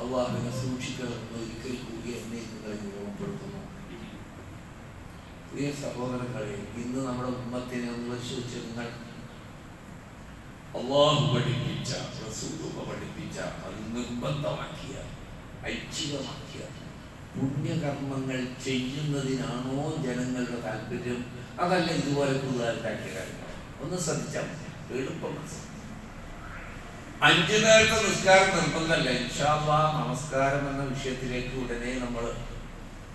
അള്ളാഹുവിനെ സൂക്ഷിക്കുക ഒരിക്കൽ കൂടി എന്നെ നിങ്ങളെ ഓർമ്മപ്പെടുത്തുന്നു. പ്രിയ സഹോദരങ്ങളെ, ഇന്ന് നമ്മുടെ ഉമ്മത്തിനെ ഒന്ന് പരിശോധിച്ച് നിങ്ങൾ അള്ളാഹു പഠിപ്പിച്ച, റസൂൽ പഠിപ്പിച്ച, അത് നിർബന്ധമാക്കിയ, ഐച്ഛികമാക്കിയ പുണ്യകർമ്മങ്ങൾ ചെയ്യുന്നതിനാണോ ജനങ്ങളുടെ താല്പര്യം? അതല്ല ഇതുപോലെ പുതുതായിട്ടാക്കിയ കാര്യങ്ങൾ? ഒന്ന് ശ്രദ്ധിച്ചാൽ എളുപ്പം മനസ്സിലാക്കാം. 5 നേരത്തെ നിസ്കാരം നിർബന്ധമല്ല. ഇൻഷാ അല്ലാഹ് നമസ്കാരം എന്ന വിഷയത്തിലേക്ക് ഉടനെ നമ്മൾ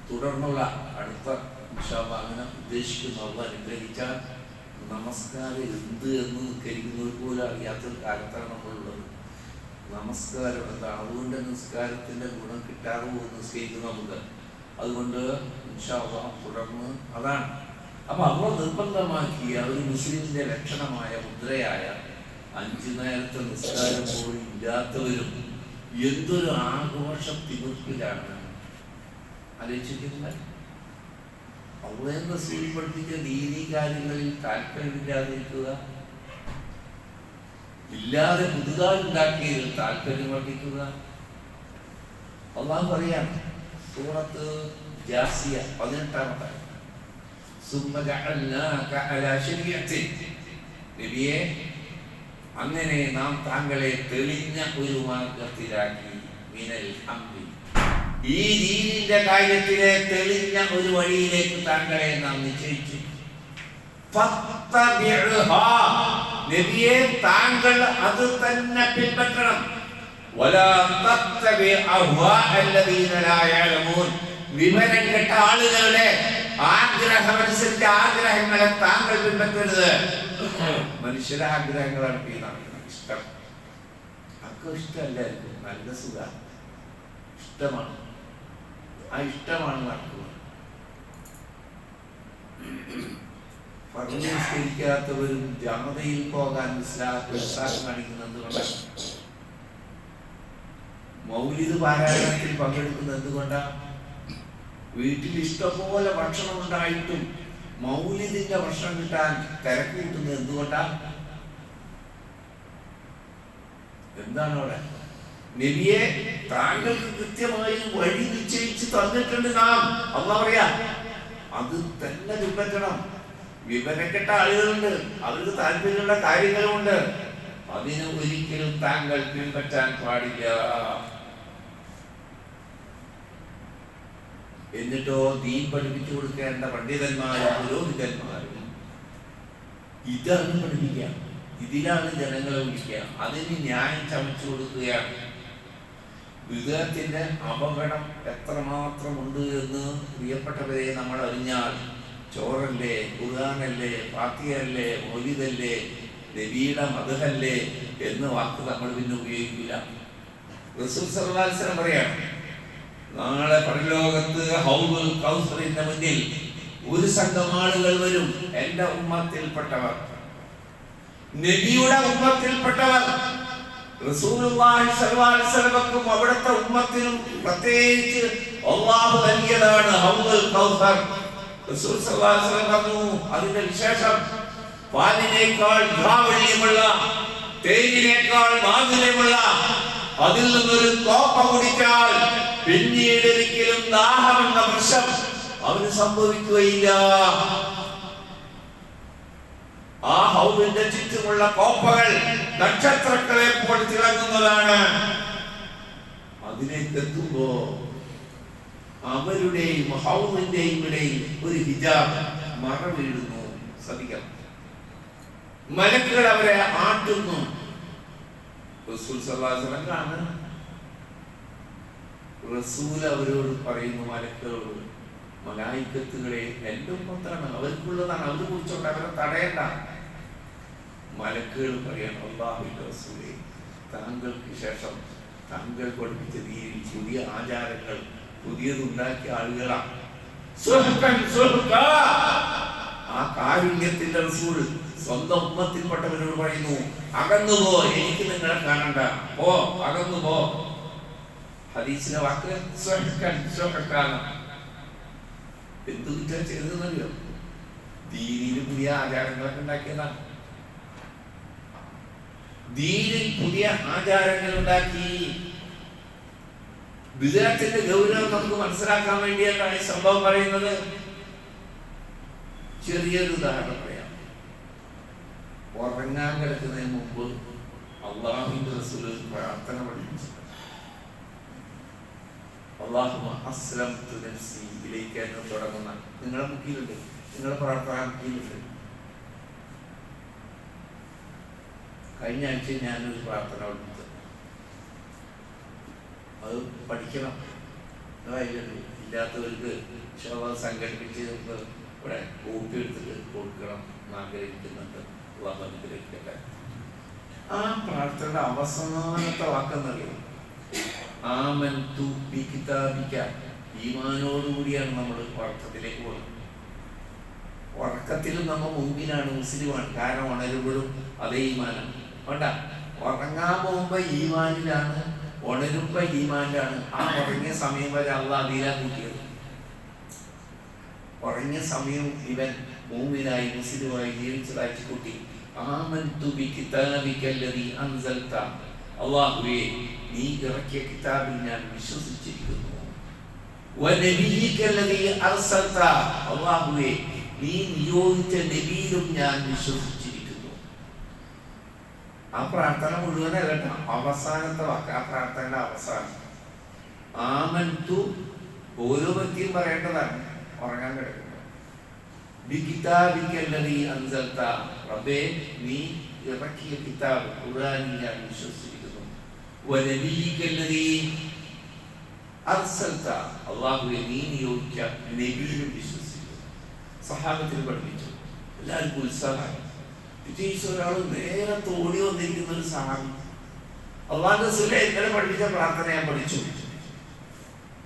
തുടർന്നുള്ള അടുത്ത ഇൻഷാ അല്ലാഹ് അങ്ങനെ ഉദ്ദേശിക്കുന്ന അല്ലാഹ് അനുഗ്രഹിച്ചാൽ നമസ്കാരം എന്ത് എന്ന് കരുതുന്നത് പോലും അറിയാത്തൊരു കാലത്താണ് നമ്മളുള്ളത്. നമസ്കാരം എന്താണ്? അതുകൊണ്ട് നിസ്കാരത്തിന്റെ ഗുണം കിട്ടാതെ പോകുന്ന നിസ്കരിക്കും നമുക്ക്. അതുകൊണ്ട് ഇൻഷാ അല്ലാഹ് തുടർന്ന് അതാണ്. അപ്പൊ അവർ നിർബന്ധമാക്കിയ ഒരു മുസ്ലിമിന്റെ ലക്ഷണമായ മുദ്രയായ 5 നേരത്തെ നിസ്കാരം പോലും ഇല്ലാത്തവരും എന്തൊരു ആഘോഷ തിമിർപ്പിലാണ് ആലോചിക്കുന്നത്. അള്ളാഹു റസൂൽ പഠിപ്പിച്ച ദീനീ കാര്യങ്ങളിൽ താല്പര്യമില്ലാതിരിക്കുക, ഇല്ലാതെ പുതുതായി ഉണ്ടാക്കിയതിൽ താല്പര്യം വർദ്ധിക്കുക. അള്ളാഹു പറയാം സൂറത്ത് ജാസിയ 18-ാമത്തെ, നബിയെ, അങ്ങനെ നാം താങ്കളെ തെളിഞ്ഞ ഒരു മാർഗത്തിലാക്കി, മിനൽ അംരി, ഈ ദീനിന്റെ കാര്യത്തിലെ തെളിഞ്ഞ ഒരു വഴിയിലേക്ക് താങ്കളെ നാം നിശ്ചയിച്ചു. നബിയെ, താങ്കൾ അത് തന്നെ പിൻപറ്റണം. വിവരം കെട്ട ആളുകളുടെ ആഗ്രഹമനുസരിച്ച് ആഗ്രഹങ്ങളെ താങ്കൾ പിൻപറ്റരുത്. മനുഷ്യരുടെ ആഗ്രഹങ്ങളാണ് ഇഷ്ടം. അതൊക്കെ ഇഷ്ടമല്ലായിരിക്കും, നല്ല സുഖ ഇഷ്ടമാണ്, ആ ഇഷ്ടമാണ് നടക്കുക. ഫർനിസ്കരിക്കാത്തവരും ജാമതയിൽ പോകാൻ ഉത്സാഹം കാണിക്കുന്നത് എന്തുകൊണ്ടാണ്? മൗലിദ് പാരായണത്തിൽ പങ്കെടുക്കുന്നത് എന്തുകൊണ്ടാണ്? വീട്ടിൽ ഇഷ്ടംപോലെ ഭക്ഷണം ഉണ്ടായിട്ടും മൗലിദിന്റെ ഭക്ഷണം കിട്ടാൻ തിരക്ക് കിട്ടുന്നത് എന്തുകൊണ്ടാണ്? എന്താണ് അവിടെ? നബിയെ താങ്കൾക്ക് കൃത്യമായി വഴി നിശ്ചയിച്ച് തന്നിട്ടുണ്ട് നാം. അള്ളാഹ് പറയാ അത് തന്നെ പിൻപറ്റണം. വിവരം കെട്ട ആളുകളുണ്ട്, അവർക്ക് താല്പര്യമുള്ള കാര്യങ്ങളുമുണ്ട്, അതിന് ഒരിക്കലും താങ്കൾ പിൻപറ്റാൻ പാടില്ല. എന്നിട്ടോ ദീൻ പഠിപ്പിച്ചു കൊടുക്കേണ്ട പണ്ഡിതന്മാരും പുരോഹിതന്മാരും ഇതാണ് പഠിപ്പിക്കുക, ഇതിലാണ് ജനങ്ങളെ വിളിക്കുക, അതിന് ന്യായം ചമച്ചു കൊടുക്കുകയാണ്. വിദേഹത്തിന്റെ അപകടം എത്രമാത്രമുണ്ട് എന്ന് പ്രിയപ്പെട്ടവരെ നമ്മൾ അറിഞ്ഞാൽ, ചോറല്ലേ, ഖുർആനല്ലേ, ഫാത്തിഹയല്ലേ, മൗലിദല്ലേ, നബിയുടെ മദ്ഹല്ലേ എന്ന വാക്ക് നമ്മൾ പിന്നെ ഉപയോഗിക്കില്ല. റസൂൽ സല്ലല്ലാഹു അലൈഹി വസല്ലം പറയാണ്, നാളെ പരലോകത്ത് ഹൗദുൽ കൗസറിന്റെ മുന്നിൽ ഒരു സംഘം ആളുകൾ വരും, എന്റെ ഉമ്മത്തിൽപ്പെട്ടവർ, നബിയുടെ ഉമ്മത്തിൽപ്പെട്ടവർ. റസൂലുള്ളാഹി സ്വല്ലല്ലാഹു അലൈഹി വസല്ലമക്കും അവിടുത്തെ ഉമ്മത്തിനും പ്രത്യേകിച്ച് അല്ലാഹു നൽകിയതാണ് ഹൗദുൽ കൗസർ. റസൂൽ സല്ലല്ലാഹു അലൈഹി വസല്ലം പറഞ്ഞു, അതിന്റെ വിശേഷം പാലിനേക്കാൾ ദ്രാവണ്യമുള്ള, തേനിനേക്കാൾ മാധുര്യമുള്ള അതിൽ നിന്നൊരു കോപ്പ കുടിച്ചാൽ പിന്നീട് ഒരിക്കലും ദാഹമെന്ന പ്രശ്നം അവന് സംഭവിക്കുകയില്ല. ആ ഹൗദിന്റെ ചുറ്റുമുള്ള കോപ്പകൾ നക്ഷത്രങ്ങളെ പ്പോൾ തിളങ്ങുന്നതാണ്. അതിലേക്ക് എത്തുമ്പോ അവരുടെയും ഹൗദിന്റെയും ഇടയിൽ ഒരു ഹിജാബ് മറ വീഴുന്നു. ശ്രദ്ധിക്കണം, മലക്കുകൾ അവരെ ആട്ടുന്നു. റസൂൽ സല്ലല്ലാഹു അലൈഹി വസല്ലം കാണുന്നു. റസൂൽ അവരോട് പറയുന്നു, മലക്കുകളോട്, മലായിക്കത്തുകളെ എന്റെ ഉമ്മത്താണ്, അവർക്കുള്ളതാണ്, അവരെ കുറിച്ചോണ്ട് അവരെ തടയണ്ട. മലക്കുകൾ പറയണം, അല്ലാഹുവിന്റെ റസൂലേ, താങ്കൾക്ക് ശേഷം താങ്കൾ പഠിപ്പിച്ച രീതിയിൽ പുതിയ ആചാരങ്ങൾ പുതിയതുണ്ടാക്കിയ ആളുകളാണ്. ആ കാരുണ്യത്തിന്റെ റസൂൽ സ്വന്തം ഉമ്മത്തിൽപ്പെട്ടവരോട് പറയുന്നു, അകന്നു പോ, എനിക്ക് നിങ്ങളെ കാണണ്ട, പോ, അകന്നു പോ. ഹദീസിലെ വാക്ക് എന്ത് കുറ്റം ചെയ്തെന്നറിയോ? ദീനിൽ പുതിയ ആചാരങ്ങളൊക്കെ ഉണ്ടാക്കിയതാണ്. ദീനിൽ പുതിയ ആചാരങ്ങൾ ഉണ്ടാക്കി. ബിദ്അത്തിന്റെ ഗൗരവം നമുക്ക് മനസ്സിലാക്കാൻ വേണ്ടിയാണ് ഈ സംഭവം പറയുന്നത്. ചെറിയൊരു ഉദാഹരണം പറയാം. ഉറങ്ങാൻ കിടക്കുന്നതിന് മുമ്പ് അല്ലാഹുവിന്റെ റസൂൽ പ്രാർത്ഥന പഠിപ്പിച്ചു. അല്ലാഹുമ്മ അസ്ലംതു നഫ്സി ഇലൈക എന്ന് തുടങ്ങുന്ന നിങ്ങളുടെ മുക്കിലുണ്ട്, നിങ്ങളുടെ പ്രാർത്ഥന മുക്കിലുണ്ട്. കഴിഞ്ഞ ആഴ്ച ഞാനൊരു പ്രാർത്ഥന പഠിപ്പിച്ചു, അത് പഠിക്കണം. ഇല്ലാത്തവർക്ക് സംഘടിപ്പിച്ച് ഇവിടെ കോപ്പി എടുത്തിട്ട് കൊടുക്കണം എന്ന് ആഗ്രഹിക്കുന്നുണ്ട്. അല്ലാഹു അനുഗ്രഹിക്കട്ടെ. ആ പ്രാർത്ഥനയുടെ അവസാനത്തെ വാക്കെന്നറിയാം, ആമൻതു ബികിതാബിക. ഈമാനോടുകൂടിയാണ് നമ്മൾ ഉറക്കത്തിലേക്ക് പോകുന്നത്. ഉറക്കത്തിലും നമ്മൾ മുമ്പിലാണ്, മുസ്ലിമാണ്. കാരണം ഉണരുമ്പോഴും അതേ ഈമാനാണ്. വേണ്ട, ഉറങ്ങാൻ പോകുമ്പോ ഈമാനിലാണ്, ഉണരുമ്പോ ഈമാനിലാണ്. ആ ഉറങ്ങിയ സമയം വരെ അള്ളാഹ് അതിലാ കൂട്ടിയത്. ഉറങ്ങിയ സമയം ഇവൻ മൂമിനായി മുസ്ലിമായി ജീവിച്ചതായിട്ട് കൂട്ടി. ആമൻതു ബികിതാബികല്ലദീ അൻസൽത. അല്ലാഹുവേ, നീ ഇറക്കിയ കിതാബിൽ ഞാൻ വിശ്വസിച്ചിരിക്കുന്നു. വനബിയികല്ലദീ അർസൽത. അല്ലാഹുവേ, നീ നിയോഗിച്ച നബിയിലും ഞാൻ വിശ്വസിച്ചിരിക്കുന്നു. ആ പ്രാർത്ഥന മുഴുവനല്ല കേട്ടോ, അവസാനത്തെ വാക്ക്. ആ പ്രാർത്ഥനയുടെ അവസാനം ആമൻതു ഓരോ വ്യക്തിയും പറയേണ്ടതാണ് ഉറങ്ങാൻ കിടക്കുന്നത്. ബികിതാബികല്ലദീ അൻസൽത. റബ്ബേ, നീ ഇറക്കിയ കിതാബ് ഖുർആനിൽ ഞാൻ വിശ്വസിച്ചിരിക്കുന്നു. വനബിയികല്ലദീ അർസൽത. അല്ലാഹുവേ, നീ നിയോഗിച്ച നബിയിലും വിശ്വസിച്ചിരിക്കുന്നു. സഹാബത്തിന് പഠിപ്പിച്ചു. എല്ലാവർക്കും ഉത്സാഹമായി. വിജയിച്ച ഒരാൾ നേരെ തോടി വന്നിരിക്കുന്ന ഒരു സഹാബി, അള്ളാഹുവിന്റെ റസൂലേ ഇന്നലെ പഠിപ്പിച്ച പ്രാർത്ഥന ഞാൻ പഠിച്ചു.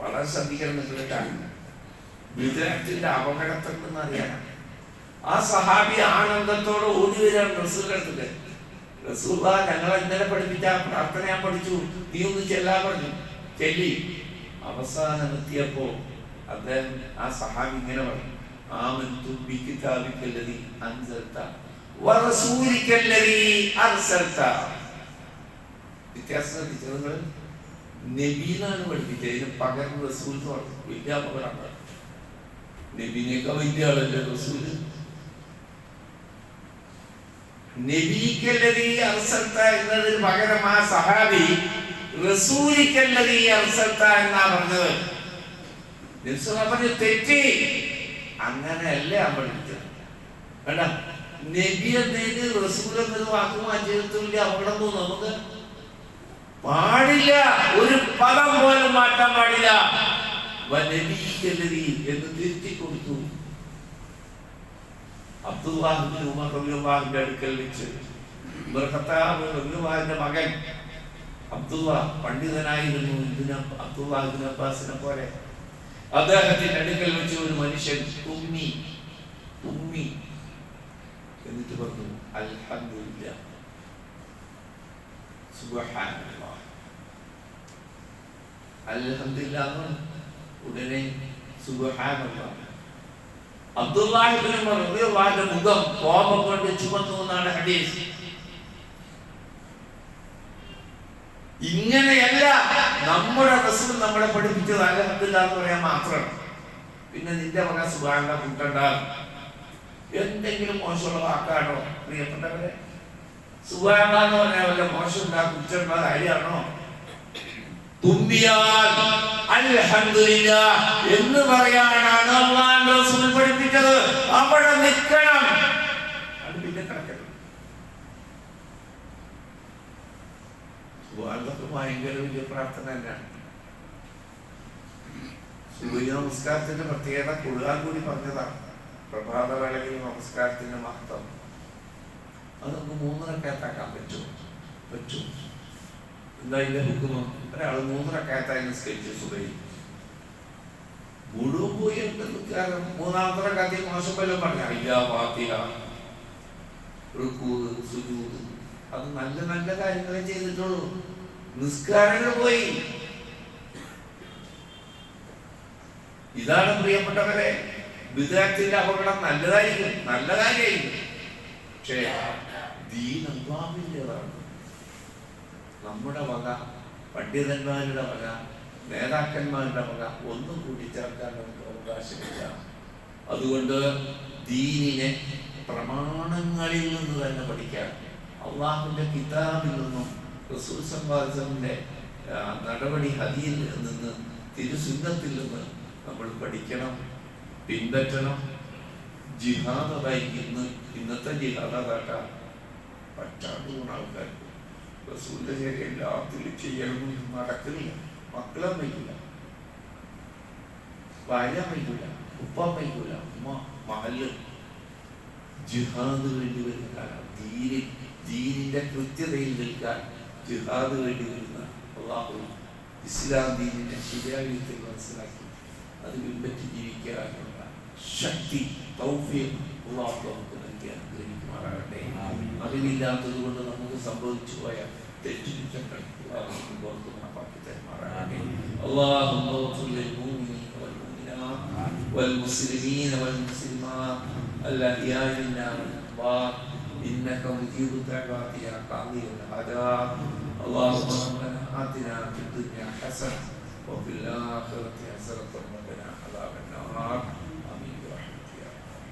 വളരെ ശ്രദ്ധിക്കണം നിങ്ങളിട്ടാണ്, വിദ്യാർത്ഥിയുടെ അപകടത്തിലെന്ന് അറിയാനാണ്. ആ സഹാബി ആനന്ദത്തോടെ ഓടി വരികയാണ് റസൂലിന്റെ അടുത്ത്. റസൂൽ, ഞങ്ങൾ ഇന്നലെ പഠിപ്പിച്ച പ്രാർത്ഥന ഞാൻ പഠിച്ചു, നീ ഒന്ന് ചെല്ലാൻ പറഞ്ഞു. ചെല്ലി അവസാനം എത്തിയപ്പോ അദ്ദേഹം, ആ സഹാബി ഇങ്ങനെ പറഞ്ഞു, ആമന്തു ബികിതാബിക്കല്ലദീ അൻസൽത വറസൂലിക്കല്ലദീ അർസൽത. വ്യത്യാസം ശ്രദ്ധിച്ചത്, നബീനാണ് പഠിപ്പിച്ചത്, ഇതിന് പകരം റസൂൽ എന്ന് പറഞ്ഞു. വലിയ അപകടമാണ്. നബീനേക്കാൾ വലിയ ആളല്ലേ റസൂല്. നബിക്കല്ലദീ അർസൽത എന്നതിന് പകരം ആ സഹാബി റസൂലിക്കല്ലദീ അർസൽത എന്നാ പറഞ്ഞത്. തെറ്റി, അങ്ങനെയല്ല ഞാൻ പഠിപ്പിച്ചത്. വേണ്ട, നബി എന്നതിന് റസൂൽ എന്നൊരു വാക്ക് മാറ്റിയെടുത്തില്ല. അപകടം തോന്നും നമുക്ക്. പാടില്ല, ഒരു പദം പോലും മാറ്റാൻ പാടില്ല. നബിക്കല്ലദീ എന്ന് തിരുത്തി കൊടുത്തു. അബ്ദുല്ലാഹ് ഇബ്നു ഉമർ റളിയല്ലാഹുവിന്റെ അടുക്കൽ വെച്ച് ഉമർ ഖത്താബ് റളിയല്ലാഹുവിന്റെ മകൻ അബ്ദുല്ലാഹ് പണ്ഡിതനായിരുന്നു. അബ്ദുല്ലാഹ് ഇബ്നു അബ്ബാസിനെ പോലെ അദ്ദേഹത്തിന്റെ അടുക്കൽ വെച്ച് ഒരു മനുഷ്യൻ തുമ്മി എന്നിട്ട് പറഞ്ഞു, അൽഹംദുലില്ലാഹ് സുബ്ഹാനല്ലാഹ്. അൽഹംദുലില്ലാഹ് ഉടനെ സുബ്ഹാനല്ലാഹ്. അബ്ദുല്ലാഹ് ഇബ്നു ഉമർ റളിയല്ലാഹുവിന്റെ മുഖം കോപം കൊണ്ട് ചുവന്നു എന്നാണ് ഹദീസ്. ഇങ്ങനെയല്ല നമ്മുടെ റസൂൽ നമ്മളെ പഠിപ്പിച്ചത്. അൽഹംദുലില്ലാഹ് എന്ന് പറയാൻ മാത്രം. പിന്നെ നിന്റെ വക സുബ്ഹാനല്ലാഹ് കൂട്ടണ്ട. എന്തെങ്കിലും മോശമുള്ള വാക്കാണോ പ്രിയപ്പെട്ടവരെ? സുബ്ഹാനല്ലാഹ് എന്ന് പറഞ്ഞാൽ വല്ല മോശമുണ്ടാ കുറ്റമുള്ള കാര്യമാണോ? തുമ്പിയാൽ അൽഹംദുലില്ലാഹ് എന്ന് പറയാനാണ് അല്ലാഹുവിന്റെ റസൂൽ പഠിപ്പിച്ചത്. അവിടെ നിൽക്കണം, അത് പിന്നെ കിടക്കണം. അതൊക്കെ ഭയങ്കര വലിയ പ്രാർത്ഥന തന്നെയാണ്. സൂര്യ നമസ്കാരത്തിന്റെ പ്രത്യേകത ഖുർആൻ കൂടി പറഞ്ഞതാണ്. പ്രഭാത വേളയിൽ നമസ്കാരത്തിന്റെ മഹത്വം അത് നമുക്ക് 3 റക്അത്താക്കാൻ പറ്റും. എന്താ ഇതിന്റെ ഹുക്മ്? ഒരാൾ 3 റക്അത്തായി നിസ്കരിച്ചു സുബഹി, മുഴുവൻ പോയി കാരണം 3ാമത്തെ റക്അത്തിൽ മോശം വല്ലതും പറഞ്ഞ ഫാത്തിഹ, റുക്കൂ, സുജൂദ്, അത് നല്ല നല്ല കാര്യങ്ങളെ ചെയ്തിട്ടുള്ളൂ. നിസ്കാരങ്ങൾ പോയി. ഇതാണ് പ്രിയപ്പെട്ടവരെ വിദ്യാർത്ഥിയുടെ അപകടം. നല്ലതായിരിക്കും, നല്ല കാര്യമായിരിക്കും, പക്ഷേ ദീൻ അല്ലാഹുവിൻ്റെതാണ്. നമ്മുടെ വക, പണ്ഡിതന്മാരുടെ വക, നേതാക്കന്മാരുടെ വക ഒന്നും കൂട്ടിച്ചേർക്കാൻ നമുക്ക് അവകാശമില്ല. അതുകൊണ്ട് ദീനിനെ പ്രമാണങ്ങളിൽ നിന്ന് തന്നെ പഠിക്കാൻ, അള്ളാഹുവിന്റെ കിതാബിൽ നിന്നും റസൂൽ സല്ലല്ലാഹു അലൈഹി വസല്ലമയുടെ നടപടി ഹദീയിൽ നിന്ന്, തിരുസുന്നത്തിൽ നിന്ന് നമ്മൾ പഠിക്കണം, പിൻപറ്റണം. ജിഹാദായി ഇന്നത്തെ ജിഹാദാക്കാൻ പറ്റാത്ത ആൾക്കാർ റസൂലിന്റെ ശരി എല്ലാത്തിലും ചെയ്യണമെന്ന് നടക്കുന്നില്ല. മക്കളെ വയ്ക്കില്ല, ഭാര്യ വയ്ക്കില്ല, ഉപ്പ വയ്ക്കില്ല, ഉമ്മ മഹല്. ജിഹാദ് വേണ്ടി വരുന്ന കാലം. ദീനിന്റെ കൃത്യതയിൽ നിൽക്കാൻ ജിഹാദ് വേണ്ടി വരുന്ന അല്ലാഹു ഇസ്ലാം ദീനിന്റെ ശരിയായ മനസ്സിലാക്കി അത് പിൻപറ്റി ജീവിക്കാനുള്ള ശക്തി, തൗഫീഖ് അല്ലാഹു നമുക്ക് നൽകി അനുഗ്രഹിക്കുമാറാകട്ടെ. അറിവില്ലാത്തത് കൊണ്ട് നമുക്ക് സംഭവിച്ചു പോയ തെറ്റുകുറ്റങ്ങൾ അല്ലാഹു പുറത്തു മാപ്പാക്കി തരുമാറാകട്ടെ. അല്ലാഹുമ്മ ഗ്ഫിർ ലിൽ മുഅ്മിനീന വൽ മുഅ്മിനാത്ത് വൽ മുസ്ലിമീന വൽ മുസ്ലിമാത്ത് الأحياء منا والأموات إنك مجيب الدعوات يا قاضي الحاجات. اللهم ربنا آتنا في الدنيا حسنة وفي الآخرة حسنة وقنا عذاب النار. آمين برحمتك يا رب.